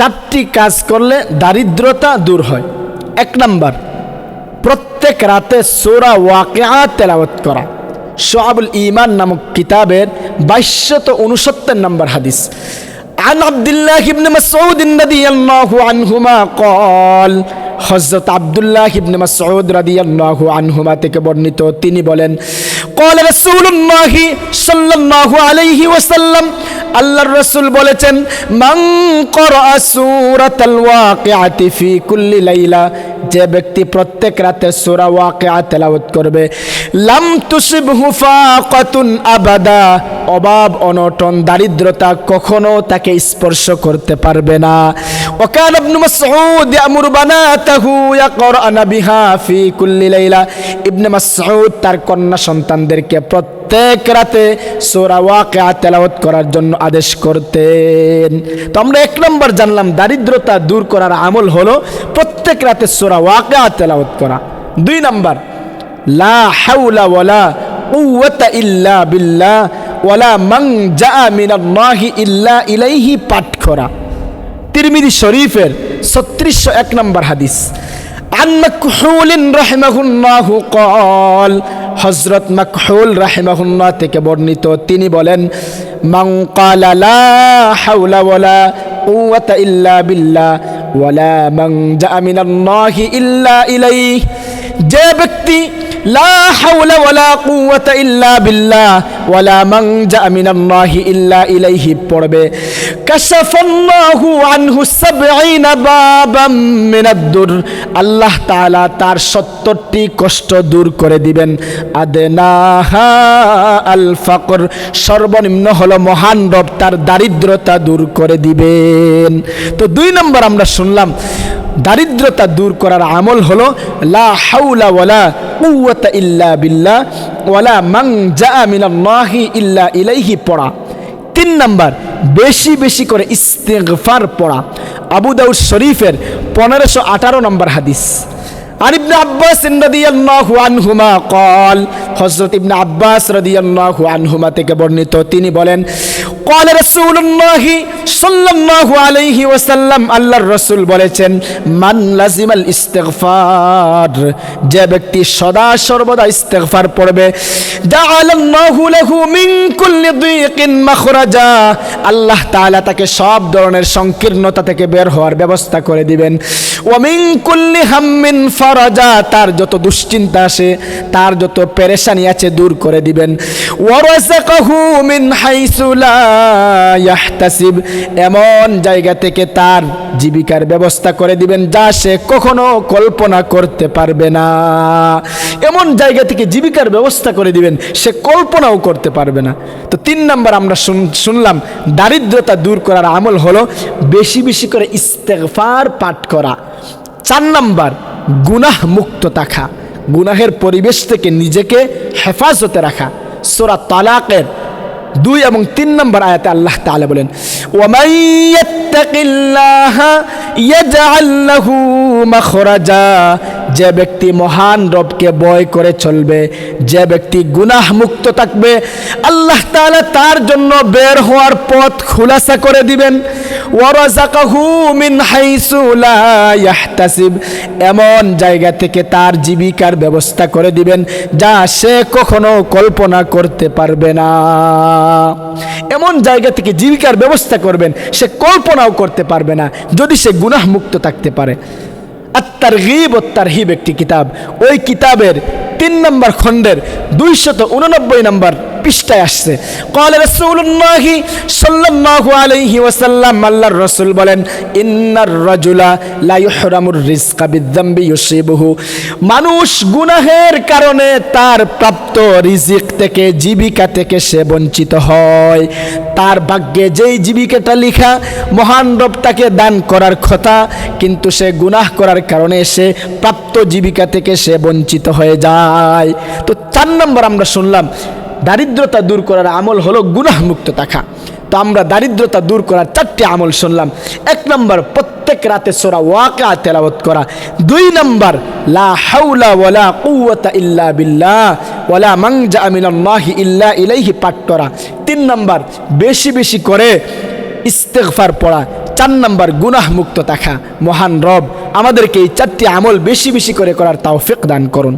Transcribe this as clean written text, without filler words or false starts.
চারটি কাজ করলে দারিদ্রতা দূর হয়। এক নাম্বার, প্রত্যেক রাতে সূরা ওয়াকিয়া তেলাওয়াত করা। শুআবুল ঈমান নামক কিতাবের 2269 নম্বর হাদিস। عن عبد الله بن مسعود رضي الله عنهما قال হযরত আব্দুল্লাহ ইবনে মাসউদ রাদিয়াল্লাহু আনহুমা থেকে বর্ণিত, তিনি বলেন, قال رسول الله صلى الله عليه وسلم, আল্লাহর রাসূল বলেছেন, মান ক্বরাআ সূরাতাল ওয়াকিআতি ফি কুল্লি লাইলা, যে ব্যক্তি প্রত্যেক রাতে সূরা ওয়াকিয়া তেলাওয়াত করবে, লাম তুসিবহু ফাকাতুন আবাদা, অভাব অনটন দারিদ্রতা কখনো তাকে স্পর্শ করতে পারবে না। ওয়াকান ইবনে মাসউদ ইয়ামুরু বানাতাহু ইয়াকরানা বিহা ফি কুল্লি লাইলা, ইবনে মাসউদ তার কন্যা সন্তানদেরকে প্রত্যেক রাতে সূরা ওয়াকিয়া তেলাওয়াত করার জন্য আদেশ করতেন। তো আমরা এক নম্বর জানলাম দারিদ্রতা দূর করার আমল হলো প্রত্যেক রাতে সূরা ওয়াকিয়া তেলাওয়াত করা। দুই নম্বর, লা হাওলা ওয়ালা কুওয়াতা ইল্লা বিল্লাহ ওয়ালা মানজা মিনাল্লাহি ইল্লা ইলাইহি পাঠ করা। তিরমিজি শরীফের 3601 নম্বর হাদিস। আন মাকহুল রাহিমাহুল্লাহু ক্বাল, হযরত মাকহুল রাহিমাহুল্লাহ থেকে বর্ণিত, তিনি বলেন, মান ক্বালা লা হাওলা ওয়ালা কুওয়াতা ইল্লা বিল্লাহ ওয়ালা মানজা মিনাল্লাহি ইল্লা ইলাইহি, যে ব্যক্তি লা হাওলা ওয়ালা কুওয়াতা ইল্লা বিল্লাহ ওয়ালা মানজা মিনাল্লাহি ইল্লা ইলাইহি পড়বে, কাশাফাল্লাহু আনহু 70 বাবাম মিনাদ-দুর, আল্লাহ তাআলা তার 70টি কষ্ট দূর করে দিবেন। আদনাহা আল ফাকর, সর্বনিম্ন হলো মহান রব তার দারিদ্রতা দূর করে দিবেন। তো দুই নম্বর আমরা শুনলাম দারিদ্রতা দূর করার আমল হলো লা হাওলা ওয়ালা কুওয়াতা ইল্লা বিল্লাহ ওয়ালা মানজা মিনাল্লাহি ইল্লা ইলাইহি পড়া। তিন নম্বর, বেশি বেশি করে ইস্তিগফার পড়া। আবু দাউদ শরীফের 1518 নম্বর হাদিস। আর ইবনে আব্বাস রাদিয়াল্লাহু আনহুমা ক্বাল, হযরত ইবনে আব্বাস রাদিয়াল্লাহু আনহুমা থেকে বর্ণিত, তিনি বলেন, ক্বালা রাসূলুল্লাহ সাল্লাল্লাহু আলাইহি ওয়াসাল্লাম, আল্লাহর রাসূল বলেছেন, মান লাজিমাল ইস্তিগফার, যে ব্যক্তি সদা সর্বদা ইস্তিগফার পড়বে, জাআলাল্লাহু লাহু মিন কুল্লি দিকিন মাখরাজা, আল্লাহ তাআলা তাকে সব ধরনের সংকীর্ণতা থেকে বের হওয়ার ব্যবস্থা করে দিবেন। ওয়া মিন কুল্লি হাম্মিন ফারাজা, তার যত দুশ্চিন্তা আছে, তার যত পেরেশানি আছে দূর করে দিবেন। ওয়া রাযাকাহু মিন হাইসু লা ইয়াহতাসিব, এমন জায়গা থেকে তার জীবিকার ব্যবস্থা করে দিবেন যা সে কখনো কল্পনা করতে পারবে না। এমন জায়গা থেকে জীবিকার ব্যবস্থা করে দিবেন সে কল্পনাও করতে পারবে না। তো তিন নম্বর আমরা শুনলাম দারিদ্রতা দূর করার আমল হলো বেশি বেশি করে ইস্তেগফার পাঠ করা। চার নম্বর, গুনাহ মুক্ত থাকা, গুনাহের পরিবেশ থেকে নিজেকে হেফাজতে রাখা। সূরা তালাকের 2 এবং 3 নম্বর আয়াতে আল্লাহ তাআলা বলেন, ওয়ামান ইয়াত্তাকিল্লাহা ইয়াজআল লাহু মাখরাজা, যে ব্যক্তি মহান রবকে ভয় করে চলবে, যে ব্যক্তি গুনাহ মুক্ত থাকবে, আল্লাহ তাআলা তার জন্য বের হওয়ার পথ খোলাসা করে দিবেন। ওয়া রাযাকাহু মিন হাইসু লা ইয়াহতাসিব, এমন জায়গা থেকে তার জীবিকার ব্যবস্থা করে দিবেন যা সে কখনো কল্পনা করতে পারবে না। এমন জায়গা থেকে জীবিকার ব্যবস্থা করবেন সে কল্পনাও করতে পারবে না যদি সে গুনাহ মুক্ত থাকতে পারে। আত-তারগীব ওয়াত তারহিব একটি কিতাব, ওই কিতাবের 3 নম্বর খণ্ডের 289 নম্বর পৃষ্ঠায় আসছে, ক্বালা রাসূলুল্লাহ সাল্লাল্লাহু আলাইহি ওয়াসাল্লাম, আল্লাহর রাসূল বলেন, ইন্নার রাজুলা লা ইহরামুর রিজকা বিযামবি ইউসিবুহু, মানুষ গুনাহের কারণে তার প্রাপ্ত রিজিক থেকে, জীবিকা থেকে সে বঞ্চিত হয়। তার ভাগ্যে যেই জীবিকাটা লেখা, মহান রব তাকে দান করার কথা, কিন্তু সে গুনাহ করার কারণে সে প্রাপ্ত জীবিকা থেকে সে বঞ্চিত হয়ে যায়। তো 4 নম্বর আমরা শুনলাম দারিদ্রতা দূর করার আমল হলো গুনাহ মুক্ত থাকা। তো আমরা দারিদ্রতা দূর করার 4টি আমল শুনলাম। 1 নম্বর, প্রত্যেক রাতে সূরা ওয়াকিয়া তেলাওয়াত করা। 2 নম্বর, লা হাওলা ওয়ালা কুওয়াতা ইল্লা বিল্লাহ ওয়ালা মানজা মিনাল্লাহি ইল্লা ইলাইহি পাঠ করা। 3 নম্বর, বেশি বেশি করে ইস্তেগফার পড়া। 4 নম্বর গুনাহ মুক্ত থাকা। মহান রব আমাদেরকে এই 4টি আমল বেশি বেশি করে করার তৌফিক দান করুন।